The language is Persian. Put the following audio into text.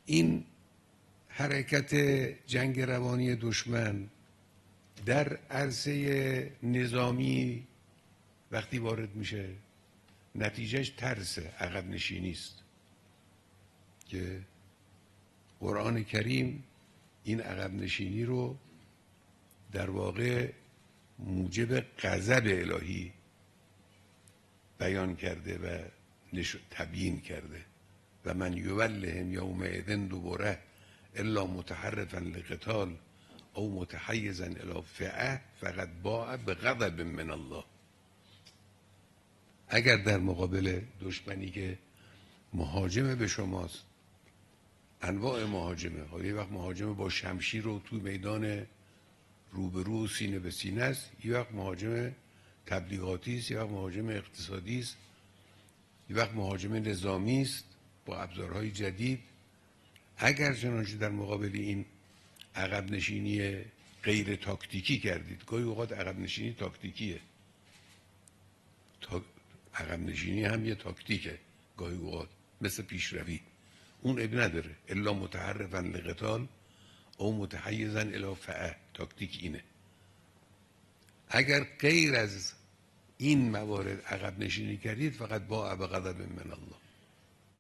این حرکت جنگ روانی دشمن در عرصه نظامی وقتی وارد میشه نتیجهش ترس، عقب نشینی است که قرآن کریم این عقب نشینی رو در واقع موجب غضب الهی بیان کرده و تبیین کرده. و من یولهم یومئذ دبره الا متحرفا لقتال او متحیزا الی فئه فقد باء بغضب من الله. اگر در مقابل دشمنی که مهاجم به شماست، انواع مهاجمه، یه وقت مهاجم با شمشیر رو تو میدان روبرو سینه به سینه است، یه وقت مهاجم تبلیغاتی است، یه وقت مهاجم اقتصادی است، یه وقت مهاجم نظامی است با ابزارهای جدید. اگر چنانچه در مقابل این عقب نشینی غیر تاکتیکی کردید، گاهی اوقات عقب نشینی تاکتیکیه، عقب نشینی هم یه تاکتیکه گاهی اوقات، مثل پیشروی، اون اب نداره. الا متحرفا لقتال او متحیزا الی فئه، تاکتیک اینه. اگر غیر از این موارد عقب نشینی کردید فقط با بغضب من الله.